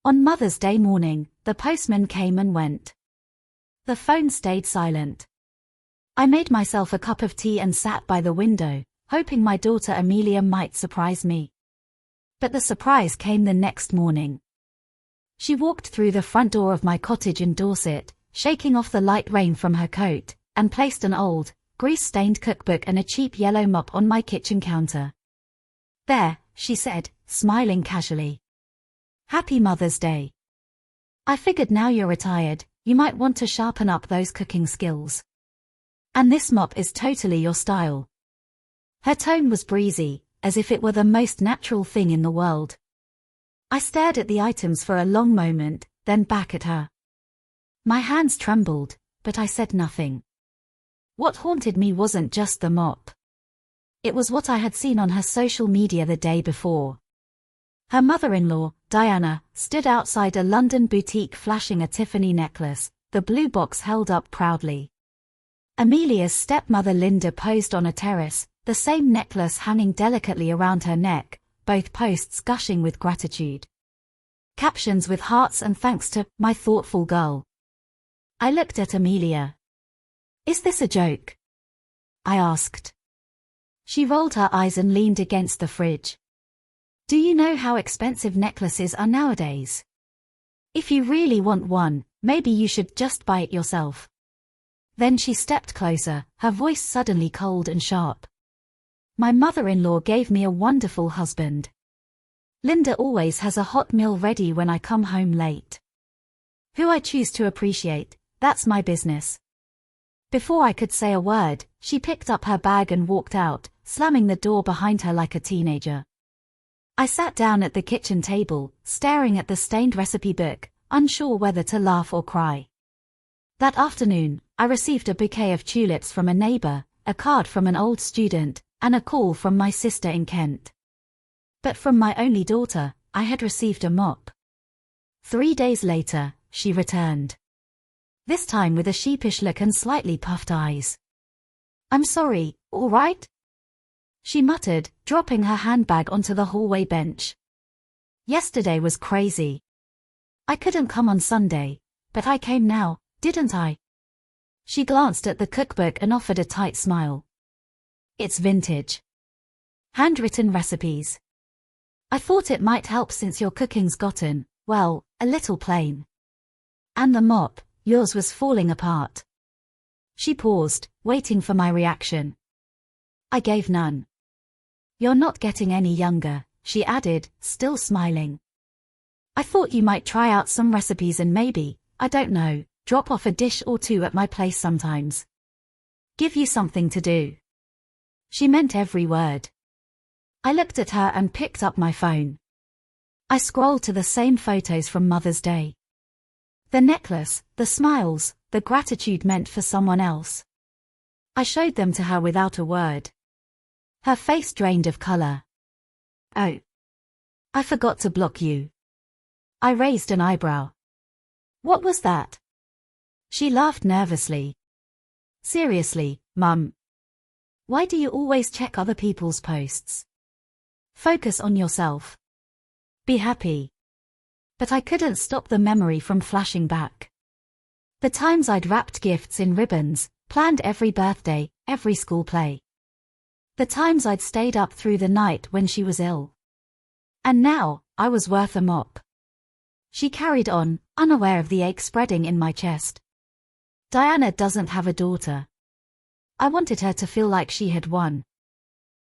On Mother's Day morning, the postman came and went. The phone stayed silent. I made myself a cup of tea and sat by the window, hoping my daughter Amelia might surprise me. But the surprise came the next morning. She walked through the front door of my cottage in Dorset, shaking off the light rain from her coat, and placed an old, grease-stained cookbook and a cheap yellow mop on my kitchen counter. "There," she said, smiling casually. "Happy Mother's Day. I figured now you're retired, you might want to sharpen up those cooking skills. And this mop is totally your style." Her tone was breezy, as if it were the most natural thing in the world. I stared at the items for a long moment, then back at her. My hands trembled, but I said nothing. What haunted me wasn't just the mop. It was what I had seen on her social media the day before. Her mother-in-law, Diana, stood outside a London boutique flashing a Tiffany necklace, the blue box held up proudly. Amelia's stepmother Linda posed on a terrace, the same necklace hanging delicately around her neck, both posts gushing with gratitude. Captions with hearts and thanks to "my thoughtful girl." I looked at Amelia. "Is this a joke?" I asked. She rolled her eyes and leaned against the fridge. "Do you know how expensive necklaces are nowadays? If you really want one, maybe you should just buy it yourself." Then she stepped closer, her voice suddenly cold and sharp. "My mother-in-law gave me a wonderful husband. Linda always has a hot meal ready when I come home late. Who I choose to appreciate, that's my business." Before I could say a word, she picked up her bag and walked out, slamming the door behind her like a teenager. I sat down at the kitchen table, staring at the stained recipe book, unsure whether to laugh or cry. That afternoon, I received a bouquet of tulips from a neighbor, a card from an old student, and a call from my sister in Kent. But from my only daughter, I had received a mop. 3 days later, she returned. This time with a sheepish look and slightly puffed eyes. "I'm sorry, all right?" she muttered, dropping her handbag onto the hallway bench. "Yesterday was crazy. I couldn't come on Sunday, but I came now, didn't I?" She glanced at the cookbook and offered a tight smile. "It's vintage. Handwritten recipes. I thought it might help since your cooking's gotten, well, a little plain. And the mop, yours was falling apart." She paused, waiting for my reaction. I gave none. "You're not getting any younger," she added, still smiling. "I thought you might try out some recipes and maybe, I don't know, drop off a dish or two at my place sometimes. Give you something to do." She meant every word. I looked at her and picked up my phone. I scrolled to the same photos from Mother's Day. The necklace, the smiles, the gratitude meant for someone else. I showed them to her without a word. Her face drained of color. "Oh. I forgot to block you." I raised an eyebrow. "What was that?" She laughed nervously. "Seriously, Mum. Why do you always check other people's posts? Focus on yourself. Be happy." But I couldn't stop the memory from flashing back. The times I'd wrapped gifts in ribbons, planned every birthday, every school play. The times I'd stayed up through the night when she was ill. And now, I was worth a mop. She carried on, unaware of the ache spreading in my chest. "Diana doesn't have a daughter. I wanted her to feel like she had won.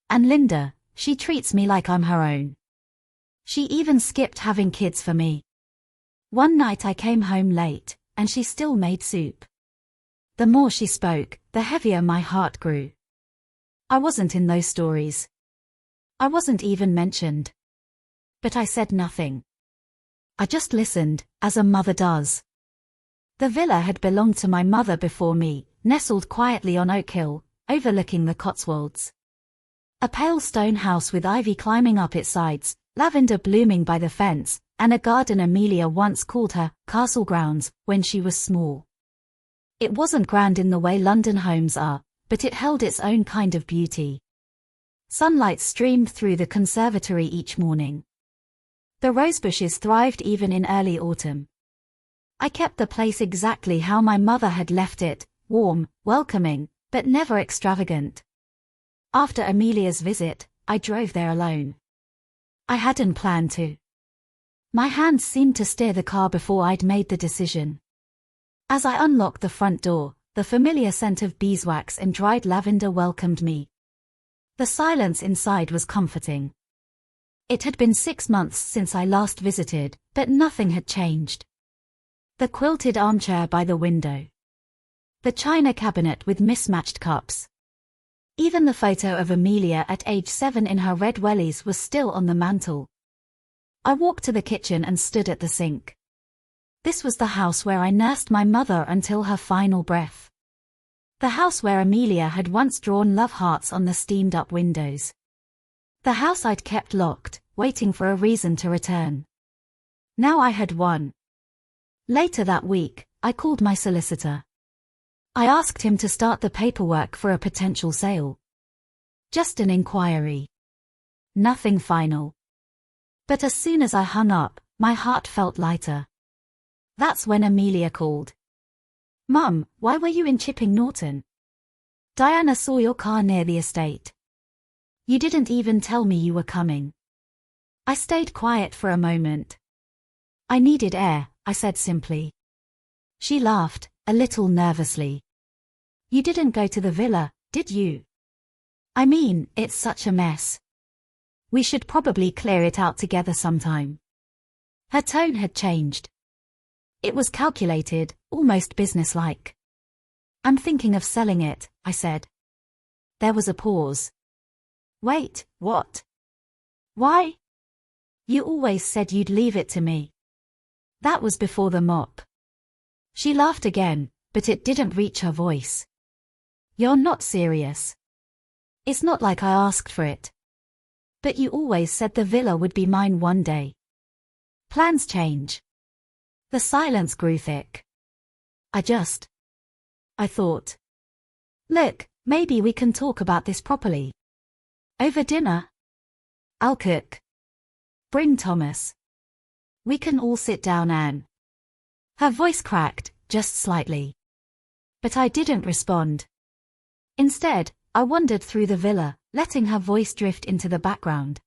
And Linda, she treats me like I'm her own. She even skipped having kids for me. One night I came home late, and she still made soup." The more she spoke, the heavier my heart grew. I wasn't in those stories. I wasn't even mentioned. But I said nothing. I just listened, as a mother does. The villa had belonged to my mother before me, nestled quietly on Oak Hill, overlooking the Cotswolds. A pale stone house with ivy climbing up its sides, lavender blooming by the fence, and a garden Amelia once called her castle grounds when she was small. It wasn't grand in the way London homes are, but it held its own kind of beauty. Sunlight streamed through the conservatory each morning. The rosebushes thrived even in early autumn. I kept the place exactly how my mother had left it, warm, welcoming, but never extravagant. After Amelia's visit, I drove there alone. I hadn't planned to. My hands seemed to steer the car before I'd made the decision. As I unlocked the front door, the familiar scent of beeswax and dried lavender welcomed me. The silence inside was comforting. It had been 6 months since I last visited, but nothing had changed. The quilted armchair by the window. The china cabinet with mismatched cups. Even the photo of Amelia at age 7 in her red wellies was still on the mantel. I walked to the kitchen and stood at the sink. This was the house where I nursed my mother until her final breath. The house where Amelia had once drawn love hearts on the steamed-up windows. The house I'd kept locked, waiting for a reason to return. Now I had one. Later that week, I called my solicitor. I asked him to start the paperwork for a potential sale. Just an inquiry. Nothing final. But as soon as I hung up, my heart felt lighter. That's when Amelia called. "Mum, why were you in Chipping Norton? Diana saw your car near the estate. You didn't even tell me you were coming." I stayed quiet for a moment. "I needed air," I said simply. She laughed, a little nervously. "You didn't go to the villa, did you? I mean, it's such a mess. We should probably clear it out together sometime." Her tone had changed. It was calculated, almost businesslike. "I'm thinking of selling it," I said. There was a pause. "Wait, what? Why? You always said you'd leave it to me." That was before the mop. She laughed again, but it didn't reach her voice. "You're not serious. It's not like I asked for it. But you always said the villa would be mine one day. Plans change." The silence grew thick. I thought. "Look, maybe we can talk about this properly. Over dinner? I'll cook. Bring Thomas. We can all sit down and..." Her voice cracked, just slightly. But I didn't respond. Instead, I wandered through the villa, letting her voice drift into the background.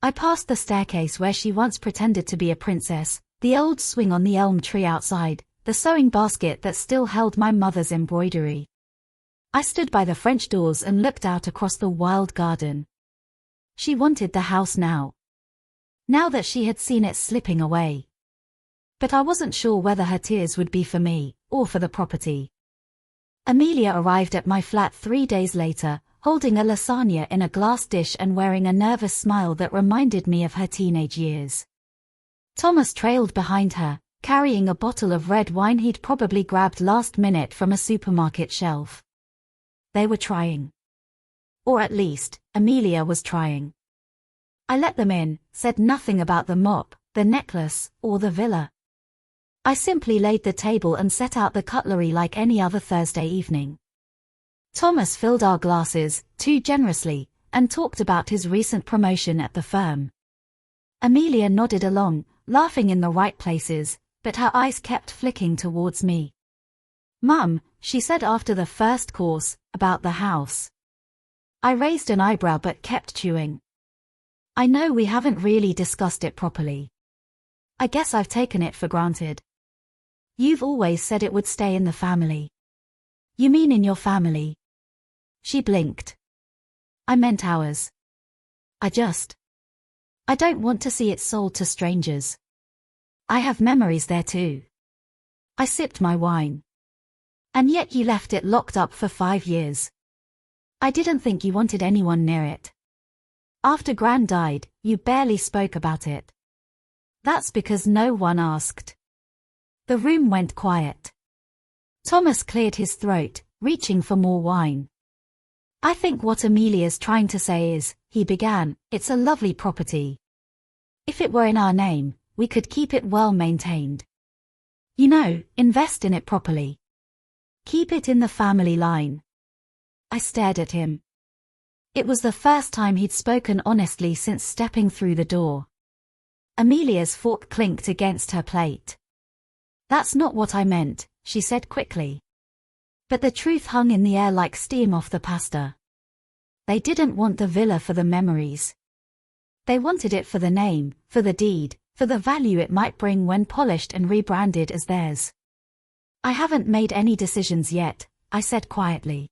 I passed the staircase where she once pretended to be a princess, the old swing on the elm tree outside, the sewing basket that still held my mother's embroidery. I stood by the French doors and looked out across the wild garden. She wanted the house now. Now that she had seen it slipping away. But I wasn't sure whether her tears would be for me, or for the property. Amelia arrived at my flat 3 days later, holding a lasagna in a glass dish and wearing a nervous smile that reminded me of her teenage years. Thomas trailed behind her, carrying a bottle of red wine he'd probably grabbed last minute from a supermarket shelf. They were trying. Or at least, Amelia was trying. I let them in, said nothing about the mop, the necklace, or the villa. I simply laid the table and set out the cutlery like any other Thursday evening. Thomas filled our glasses, too generously, and talked about his recent promotion at the firm. Amelia nodded along, laughing in the right places, but her eyes kept flicking towards me. "Mum," she said after the first course, "about the house." I raised an eyebrow but kept chewing. "I know we haven't really discussed it properly. I guess I've taken it for granted. You've always said it would stay in the family." "You mean in your family?" She blinked. "I meant ours. I don't want to see it sold to strangers. I have memories there too." I sipped my wine. "And yet you left it locked up for 5 years. I didn't think you wanted anyone near it. After Gran died, you barely spoke about it." "That's because no one asked." The room went quiet. Thomas cleared his throat, reaching for more wine. "I think what Amelia's trying to say is," he began, "it's a lovely property. If it were in our name, we could keep it well maintained. You know, invest in it properly. Keep it in the family line." I stared at him. It was the first time he'd spoken honestly since stepping through the door. Amelia's fork clinked against her plate. "That's not what I meant," she said quickly. But the truth hung in the air like steam off the pasta. They didn't want the villa for the memories. They wanted it for the name, for the deed, for the value it might bring when polished and rebranded as theirs. "I haven't made any decisions yet," I said quietly.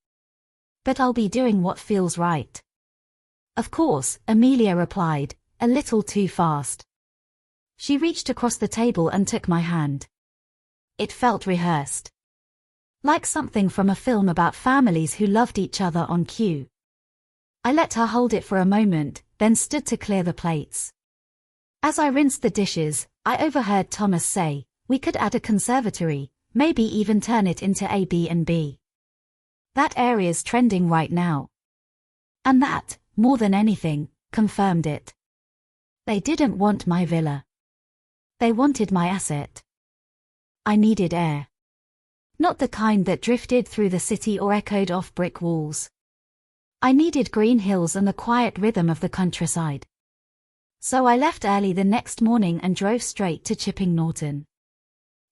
"But I'll be doing what feels right." "Of course," Amelia replied, a little too fast. She reached across the table and took my hand. It felt rehearsed. Like something from a film about families who loved each other on cue. I let her hold it for a moment, then stood to clear the plates. As I rinsed the dishes, I overheard Thomas say, "We could add a conservatory, maybe even turn it into a B&B. That area's trending right now." And that, more than anything, confirmed it. They didn't want my villa. They wanted my asset. I needed air. Not the kind that drifted through the city or echoed off brick walls. I needed green hills and the quiet rhythm of the countryside. So I left early the next morning and drove straight to Chipping Norton.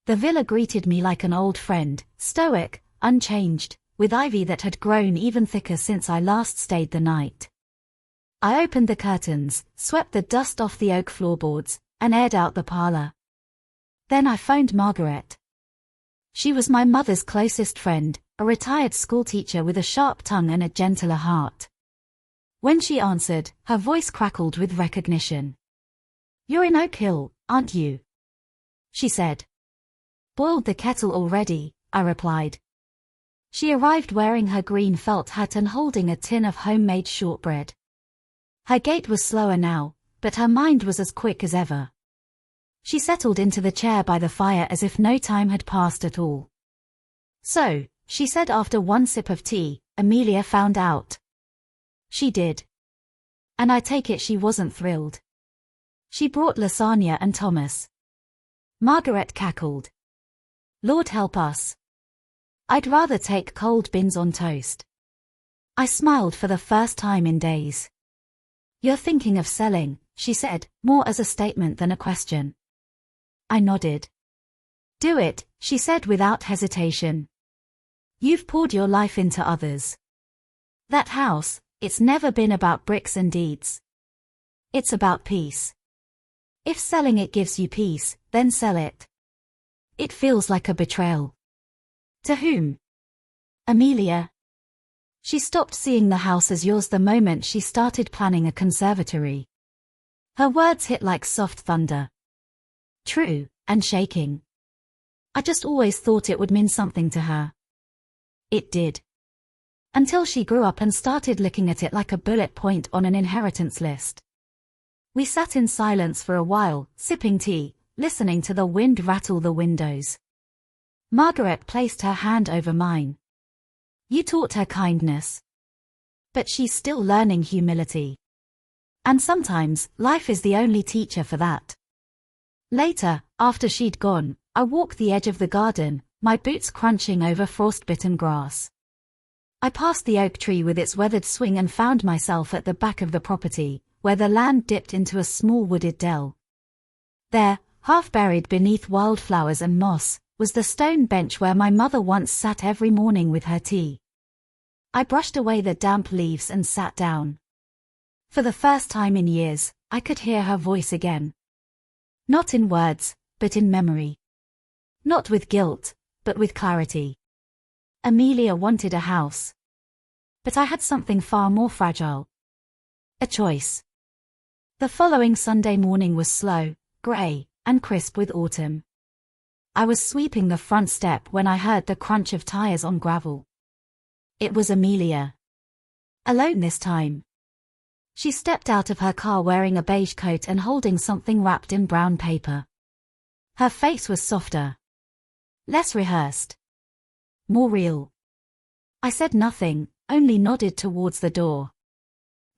The villa greeted me like an old friend, stoic, unchanged, with ivy that had grown even thicker since I last stayed the night. I opened the curtains, swept the dust off the oak floorboards, and aired out the parlor. Then I phoned Margaret. She was my mother's closest friend, a retired schoolteacher with a sharp tongue and a gentler heart. When she answered, her voice crackled with recognition. "You're in Oak Hill, aren't you?" she said. "Boiled the kettle already," I replied. She arrived wearing her green felt hat and holding a tin of homemade shortbread. Her gait was slower now, but her mind was as quick as ever. She settled into the chair by the fire as if no time had passed at all. "So," she said after one sip of tea, "Amelia found out." She did. And I take it she wasn't thrilled. She brought lasagna and Thomas. Margaret cackled. "Lord help us. I'd rather take cold beans on toast." I smiled for the first time in days. "You're thinking of selling," she said, more as a statement than a question. I nodded. "Do it," she said without hesitation. "You've poured your life into others. That house, it's never been about bricks and deeds. It's about peace. If selling it gives you peace, then sell it. It feels like a betrayal." "To whom?" "Amelia." She stopped seeing the house as yours the moment she started planning a conservatory. Her words hit like soft thunder. True, and shaking. I just always thought it would mean something to her. It did. Until she grew up and started looking at it like a bullet point on an inheritance list. We sat in silence for a while, sipping tea, listening to the wind rattle the windows. Margaret placed her hand over mine. "You taught her kindness. But she's still learning humility. And sometimes, life is the only teacher for that." Later, after she'd gone, I walked the edge of the garden, my boots crunching over frostbitten grass. I passed the oak tree with its weathered swing and found myself at the back of the property, where the land dipped into a small wooded dell. There, half buried beneath wildflowers and moss, was the stone bench where my mother once sat every morning with her tea. I brushed away the damp leaves and sat down. For the first time in years, I could hear her voice again. Not in words, but in memory. Not with guilt, but with clarity. Amelia wanted a house. But I had something far more fragile. A choice. The following Sunday morning was slow, grey, and crisp with autumn. I was sweeping the front step when I heard the crunch of tires on gravel. It was Amelia. Alone this time. She stepped out of her car wearing a beige coat and holding something wrapped in brown paper. Her face was softer. Less rehearsed. More real. I said nothing, only nodded towards the door.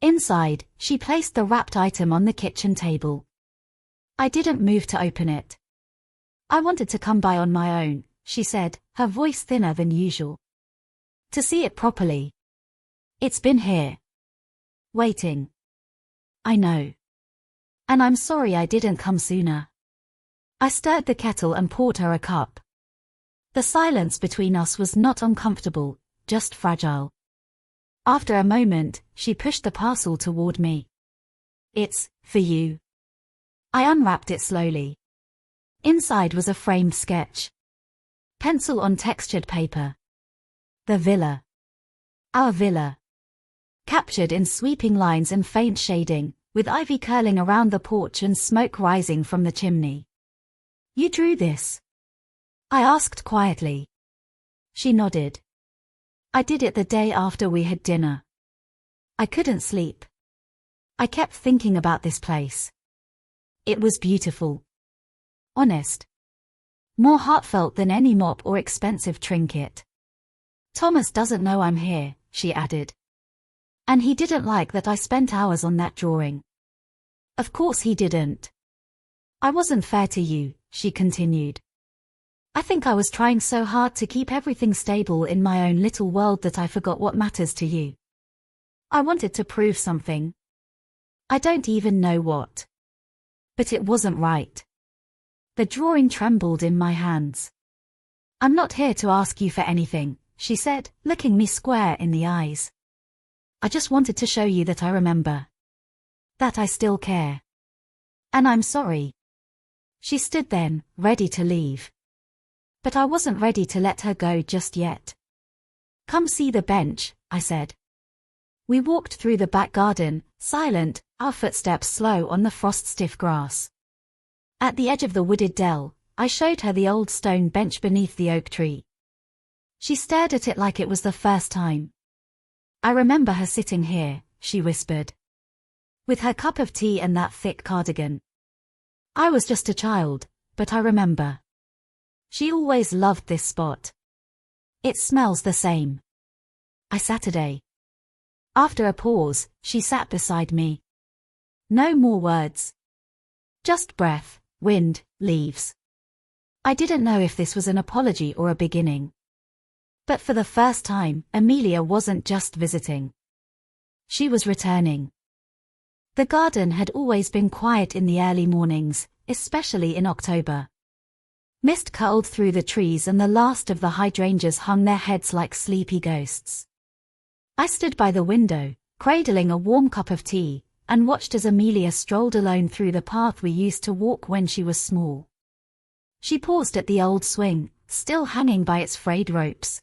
Inside, she placed the wrapped item on the kitchen table. I didn't move to open it. "I wanted to come by on my own," she said, her voice thinner than usual. "To see it properly. It's been here. Waiting." "I know." And I'm sorry I didn't come sooner. I stirred the kettle and poured her a cup. The silence between us was not uncomfortable, just fragile. After a moment, she pushed the parcel toward me. It's for you. I unwrapped it slowly. Inside was a framed sketch. Pencil on textured paper. The villa. Our villa. Captured in sweeping lines and faint shading, with ivy curling around the porch and smoke rising from the chimney. You drew this? I asked quietly. She nodded. I did it the day after we had dinner. I couldn't sleep. I kept thinking about this place. It was beautiful. Honest. More heartfelt than any mop or expensive trinket. Thomas doesn't know I'm here, she added. And he didn't like that I spent hours on that drawing. Of course he didn't. I wasn't fair to you, she continued. I think I was trying so hard to keep everything stable in my own little world that I forgot what matters to you. I wanted to prove something. I don't even know what. But it wasn't right. The drawing trembled in my hands. I'm not here to ask you for anything, she said, looking me square in the eyes. I just wanted to show you that I remember. That I still care. And I'm sorry. She stood then, ready to leave. But I wasn't ready to let her go just yet. Come see the bench, I said. We walked through the back garden, silent, our footsteps slow on the frost-stiff grass. At the edge of the wooded dell, I showed her the old stone bench beneath the oak tree. She stared at it like it was the first time. I remember her sitting here, she whispered. With her cup of tea and that thick cardigan. I was just a child, but I remember. She always loved this spot. It smells the same. Saturday. After a pause, she sat beside me. No more words. Just breath, wind, leaves. I didn't know if this was an apology or a beginning. But for the first time, Amelia wasn't just visiting. She was returning. The garden had always been quiet in the early mornings, especially in October. Mist curled through the trees and the last of the hydrangeas hung their heads like sleepy ghosts. I stood by the window, cradling a warm cup of tea, and watched as Amelia strolled alone through the path we used to walk when she was small. She paused at the old swing, still hanging by its frayed ropes.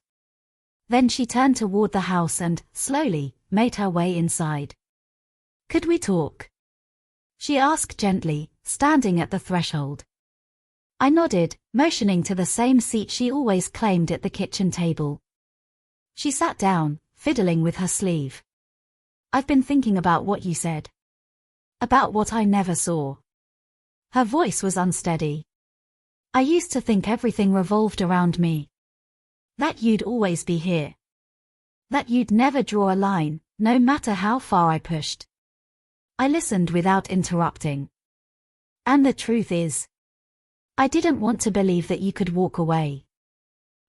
Then she turned toward the house and, slowly, made her way inside. Could we talk? She asked gently, standing at the threshold. I nodded, motioning to the same seat she always claimed at the kitchen table. She sat down, fiddling with her sleeve. I've been thinking about what you said. About what I never saw. Her voice was unsteady. I used to think everything revolved around me. That you'd always be here. That you'd never draw a line, no matter how far I pushed. I listened without interrupting. And the truth is, I didn't want to believe that you could walk away.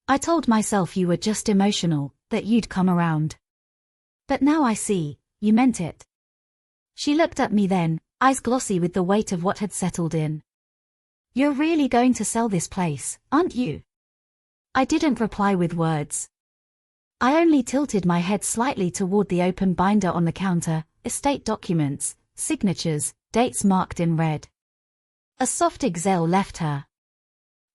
I told myself you were just emotional, that you'd come around. But now I see, you meant it. She looked at me then, eyes glossy with the weight of what had settled in. You're really going to sell this place, aren't you? I didn't reply with words. I only tilted my head slightly toward the open binder on the counter, estate documents, signatures, dates marked in red. A soft exhale left her.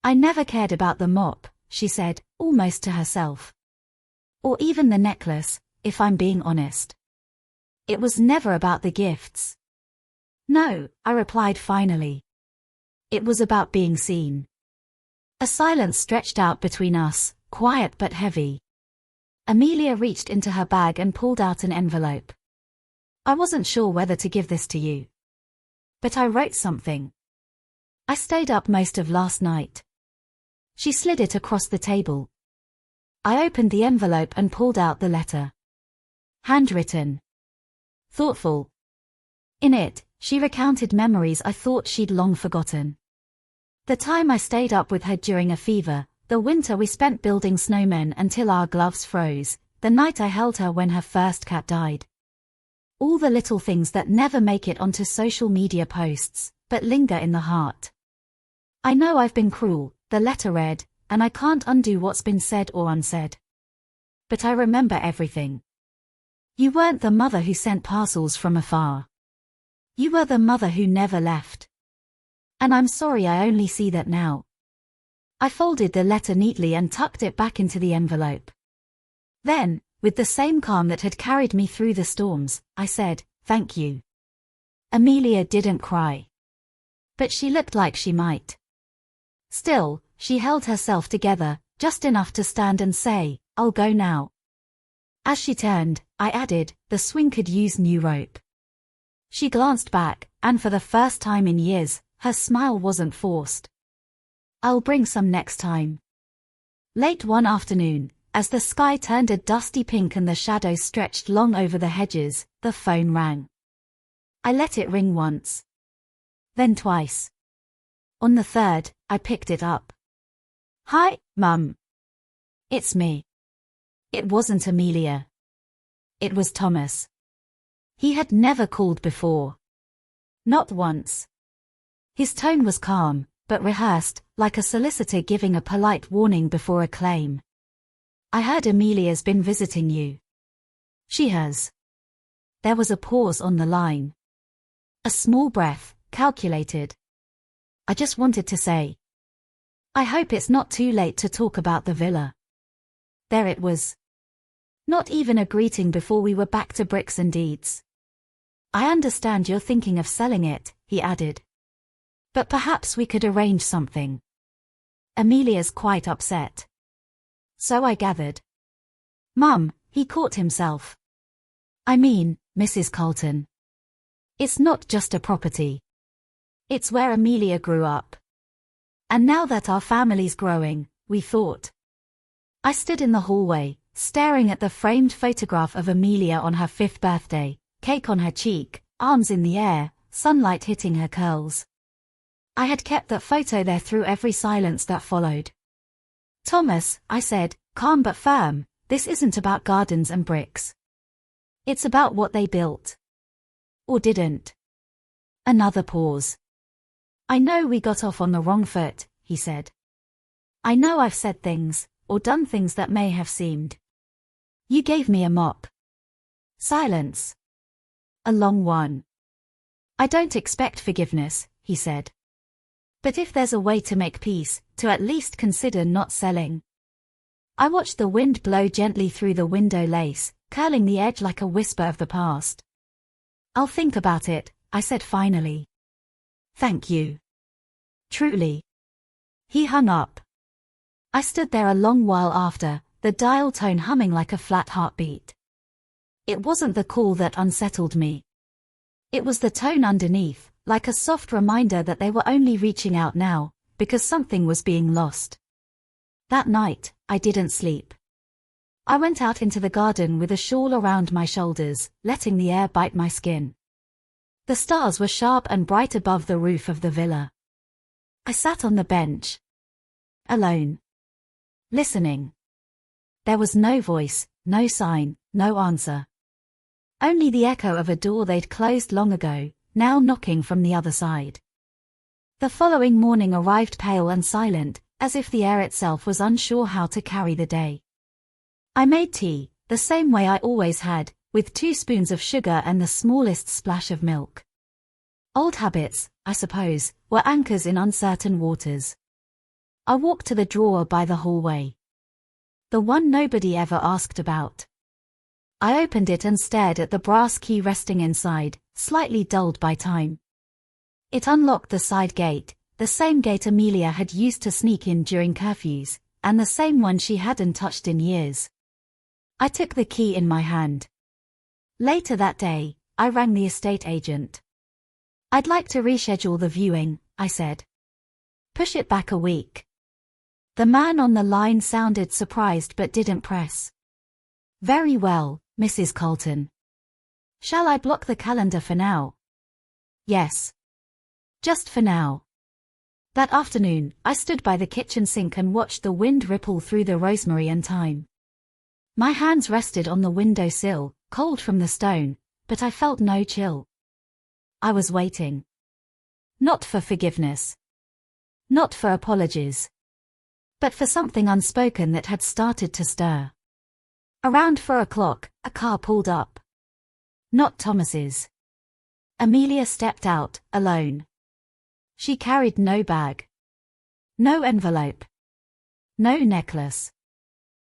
I never cared about the mop, she said, almost to herself. Or even the necklace, if I'm being honest. It was never about the gifts. No, I replied finally. It was about being seen. A silence stretched out between us, quiet but heavy. Amelia reached into her bag and pulled out an envelope. I wasn't sure whether to give this to you. But I wrote something. I stayed up most of last night. She slid it across the table. I opened the envelope and pulled out the letter. Handwritten. Thoughtful. In it, she recounted memories I thought she'd long forgotten. The time I stayed up with her during a fever, the winter we spent building snowmen until our gloves froze, the night I held her when her first cat died. All the little things that never make it onto social media posts, but linger in the heart. I know I've been cruel, the letter read, and I can't undo what's been said or unsaid. But I remember everything. You weren't the mother who sent parcels from afar. You were the mother who never left. And I'm sorry I only see that now. I folded the letter neatly and tucked it back into the envelope. Then, with the same calm that had carried me through the storms, I said, "Thank you." Amelia didn't cry. But she looked like she might. Still, she held herself together, just enough to stand and say, "I'll go now." As she turned, I added, "The swing could use new rope." She glanced back, and for the first time in years, her smile wasn't forced. "I'll bring some next time." Late one afternoon, as the sky turned a dusty pink and the shadows stretched long over the hedges, the phone rang. I let it ring once. Then twice. On the third, I picked it up. "Hi, Mum." "It's me." It wasn't Amelia. It was Thomas. He had never called before. Not once. His tone was calm, but rehearsed, like a solicitor giving a polite warning before a claim. "I heard Amelia's been visiting you." "She has." There was a pause on the line. A small breath, calculated. "I just wanted to say, I hope it's not too late to talk about the villa." There it was. Not even a greeting before we were back to bricks and deeds. "I understand you're thinking of selling it," he added. "But perhaps we could arrange something. Amelia's quite upset." So I gathered. "Mum," he caught himself. "I mean, Mrs. Carlton. It's not just a property. It's where Amelia grew up. And now that our family's growing, we thought." I stood in the hallway, staring at the framed photograph of Amelia on her 5th birthday, cake on her cheek, arms in the air, sunlight hitting her curls. I had kept that photo there through every silence that followed. "Thomas," I said, calm but firm, "this isn't about gardens and bricks. It's about what they built. Or didn't." Another pause. "I know we got off on the wrong foot," he said. "I know I've said things, or done things that may have seemed. You gave me a mop." Silence. A long one. "I don't expect forgiveness," he said. "But if there's a way to make peace, to at least consider not selling." I watched the wind blow gently through the window lace, curling the edge like a whisper of the past. "I'll think about it," I said finally. "Thank you. Truly." He hung up. I stood there a long while after, the dial tone humming like a flat heartbeat. It wasn't the call that unsettled me. It was the tone underneath, like a soft reminder that they were only reaching out now, because something was being lost. That night, I didn't sleep. I went out into the garden with a shawl around my shoulders, letting the air bite my skin. The stars were sharp and bright above the roof of the villa. I sat on the bench. Alone. Listening. There was no voice, no sign, no answer. Only the echo of a door they'd closed long ago, now knocking from the other side. The following morning arrived pale and silent, as if the air itself was unsure how to carry the day. I made tea, the same way I always had, with 2 spoons of sugar and the smallest splash of milk. Old habits, I suppose, were anchors in uncertain waters. I walked to the drawer by the hallway. The one nobody ever asked about. I opened it and stared at the brass key resting inside, slightly dulled by time. It unlocked the side gate, the same gate Amelia had used to sneak in during curfews, and the same one she hadn't touched in years. I took the key in my hand. Later that day, I rang the estate agent. "I'd like to reschedule the viewing," I said. "Push it back a week." The man on the line sounded surprised but didn't press. "Very well, Mrs. Carlton. Shall I block the calendar for now?" "Yes. Just for now." That afternoon, I stood by the kitchen sink and watched the wind ripple through the rosemary and thyme. My hands rested on the window sill, cold from the stone, but I felt no chill. I was waiting. Not for forgiveness. Not for apologies. But for something unspoken that had started to stir. Around 4 o'clock, a car pulled up. Not Thomas's. Amelia stepped out, alone. She carried no bag. No envelope. No necklace.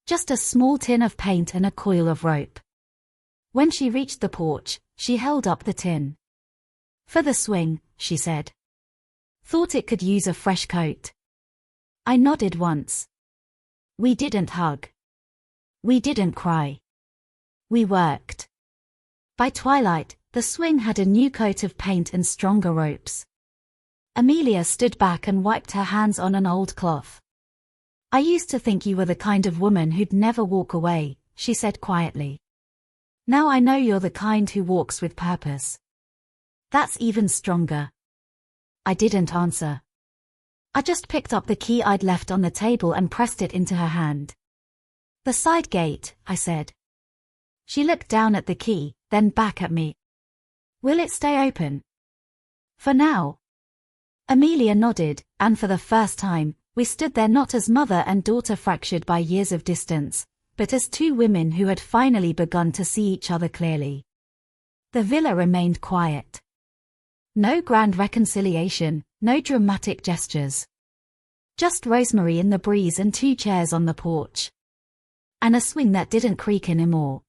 Just a small tin of paint and a coil of rope. When she reached the porch, she held up the tin. "For the swing," she said. "Thought it could use a fresh coat." I nodded once. We didn't hug. We didn't cry. We worked. By twilight, the swing had a new coat of paint and stronger ropes. Amelia stood back and wiped her hands on an old cloth. "I used to think you were the kind of woman who'd never walk away," she said quietly. "Now I know you're the kind who walks with purpose. That's even stronger." I didn't answer. I just picked up the key I'd left on the table and pressed it into her hand. "The side gate," I said. She looked down at the key, then back at me. "Will it stay open?" "For now." Amelia nodded, and for the first time, we stood there not as mother and daughter fractured by years of distance, but as two women who had finally begun to see each other clearly. The villa remained quiet. No grand reconciliation, no dramatic gestures. Just rosemary in the breeze and 2 chairs on the porch. And a swing that didn't creak anymore.